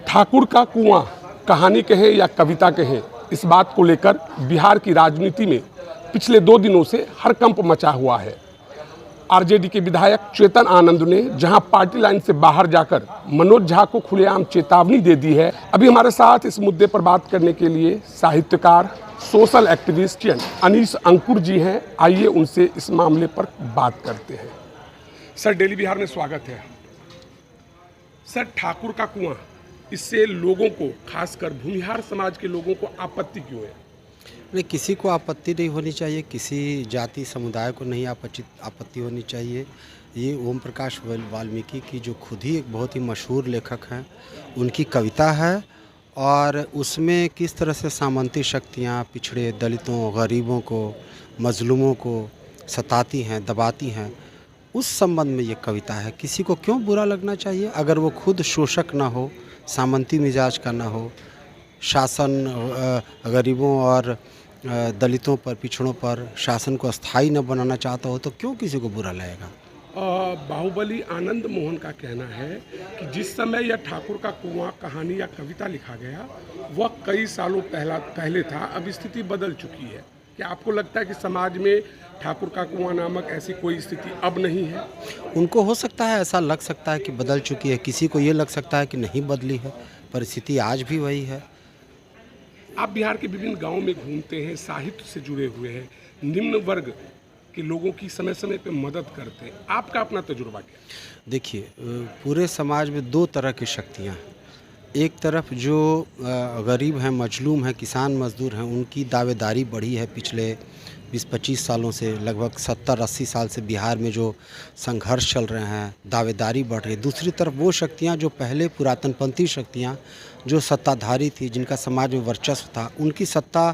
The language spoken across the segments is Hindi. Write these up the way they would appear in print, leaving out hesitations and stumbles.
ठाकुर का कुआं कहानी कहें या कविता कहें, इस बात को लेकर बिहार की राजनीति में पिछले 2 दिनों से हड़कंप मचा हुआ है। आरजेडी के विधायक चेतन आनंद ने जहां पार्टी लाइन से बाहर जाकर मनोज झा को खुलेआम चेतावनी दे दी है। अभी हमारे साथ इस मुद्दे पर बात करने के लिए साहित्यकार, सोशल एक्टिविस्ट अनीश अंकुर जी हैं। आइए उनसे इस मामले पर बात करते हैं। सर, डेली बिहार में स्वागत है। सर, ठाकुर का कुआं, इससे लोगों को, खासकर भूमिहार समाज के लोगों को आपत्ति क्यों है? नहीं, किसी को आपत्ति नहीं होनी चाहिए, किसी जाति समुदाय को नहीं आपत्ति होनी चाहिए। ये ओम प्रकाश वाल्मीकि की जो खुद ही एक बहुत ही मशहूर लेखक हैं, उनकी कविता है और उसमें किस तरह से सामंती शक्तियाँ पिछड़े दलितों, गरीबों को, मजलूमों को सताती हैं, दबाती हैं, उस संबंध में ये कविता है। किसी को क्यों बुरा लगना चाहिए अगर वो खुद शोषक ना हो, सामंती मिजाज का ना हो, शासन गरीबों और दलितों पर, पिछड़ों पर शासन को अस्थायी न बनाना चाहता हो तो क्यों किसी को बुरा लगेगा? बाहुबली आनंद मोहन का कहना है कि जिस समय यह ठाकुर का कुआं कहानी या कविता लिखा गया वह कई सालों पहले था, अब स्थिति बदल चुकी है। क्या आपको लगता है कि समाज में ठाकुर का कुआं नामक ऐसी कोई स्थिति अब नहीं है? उनको हो सकता है, ऐसा लग सकता है कि बदल चुकी है, किसी को ये लग सकता है कि नहीं बदली है, परिस्थिति आज भी वही है। आप बिहार के विभिन्न गांवों में घूमते हैं, साहित्य से जुड़े हुए हैं, निम्न वर्ग के लोगों की समय समय पे मदद करते हैं, आपका अपना तजुर्बा क्या? देखिए, पूरे समाज में 2 तरह की शक्तियाँ हैं। एक तरफ जो गरीब हैं, मजलूम हैं, किसान मजदूर हैं, उनकी दावेदारी बढ़ी है पिछले 20-25 सालों से, लगभग 70-80 साल से बिहार में जो संघर्ष चल रहे हैं, दावेदारी बढ़ रही है। दूसरी तरफ वो शक्तियाँ जो पहले पुरातनपंथी शक्तियाँ जो सत्ताधारी थी, जिनका समाज में वर्चस्व था, उनकी सत्ता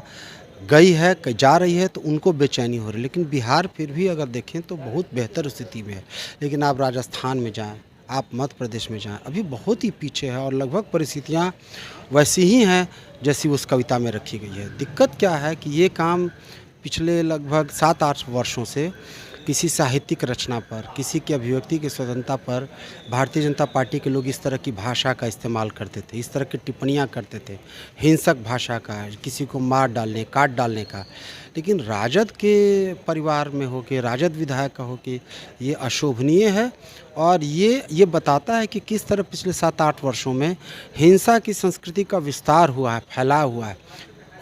गई है, जा रही है, तो उनको बेचैनी हो रही है। लेकिन बिहार फिर भी अगर देखें तो बहुत बेहतर स्थिति में है। लेकिन आप राजस्थान में जाएँ, आप मध्य प्रदेश में जाएँ, अभी बहुत ही पीछे है और लगभग परिस्थितियाँ वैसी ही हैं जैसी उस कविता में रखी गई है। दिक्कत क्या है कि ये काम पिछले लगभग 7-8 वर्षों से किसी साहित्यिक रचना पर, किसी की अभिव्यक्ति की स्वतंत्रता पर भारतीय जनता पार्टी के लोग इस तरह की भाषा का इस्तेमाल करते थे, इस तरह की टिप्पणियां करते थे, हिंसक भाषा का, किसी को मार डालने, काट डालने का। लेकिन राजद के परिवार में हो के, राजद विधायक का हो के, ये अशोभनीय है और ये बताता है कि किस तरह पिछले 7-8 वर्षों में हिंसा की संस्कृति का विस्तार हुआ है, फैलाव हुआ है।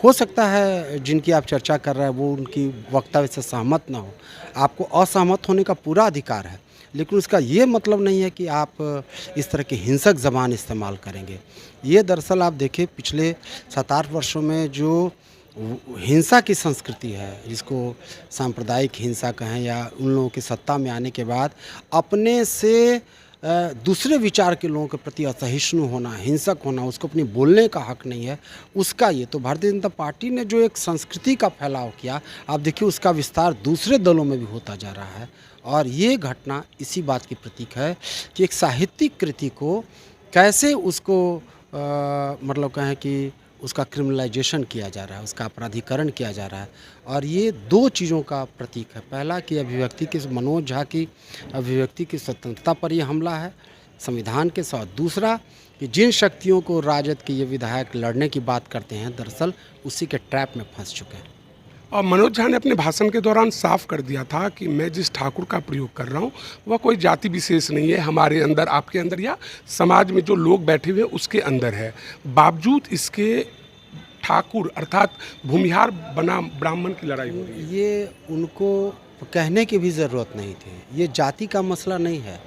हो सकता है जिनकी आप चर्चा कर रहे हैं वो उनकी वक्तव्य से सहमत ना हो, आपको असहमत होने का पूरा अधिकार है, लेकिन उसका ये मतलब नहीं है कि आप इस तरह की हिंसक ज़बान इस्तेमाल करेंगे। ये दरअसल आप देखिए पिछले 7-8 वर्षों में जो हिंसा की संस्कृति है, जिसको सांप्रदायिक हिंसा कहें या उन लोगों की सत्ता में आने के बाद अपने से दूसरे विचार के लोगों के प्रति असहिष्णु होना, हिंसक होना, उसको अपनी बोलने का हक नहीं है, उसका ये तो भारतीय जनता पार्टी ने जो एक संस्कृति का फैलाव किया, आप देखिए उसका विस्तार दूसरे दलों में भी होता जा रहा है। और ये घटना इसी बात की प्रतीक है कि एक साहित्यिक कृति को कैसे उसको मतलब कहें कि उसका क्रिमिनलाइजेशन किया जा रहा है, उसका अपराधीकरण किया जा रहा है। और ये 2 चीज़ों का प्रतीक है। पहला कि अभिव्यक्ति की, मनोज झा की अभिव्यक्ति की स्वतंत्रता पर यह हमला है संविधान के साथ। दूसरा कि जिन शक्तियों को राजद के ये विधायक लड़ने की बात करते हैं, दरअसल उसी के ट्रैप में फंस चुके हैं। और मनोज झा ने अपने भाषण के दौरान साफ कर दिया था कि मैं जिस ठाकुर का प्रयोग कर रहा हूँ वह कोई जाति विशेष नहीं है, हमारे अंदर, आपके अंदर या समाज में जो लोग बैठे हुए उसके अंदर है। बावजूद इसके ठाकुर अर्थात भूमिहार बना ब्राह्मण की लड़ाई हो रही है। ये उनको कहने की भी ज़रूरत नहीं थी। ये जाति का मसला नहीं है,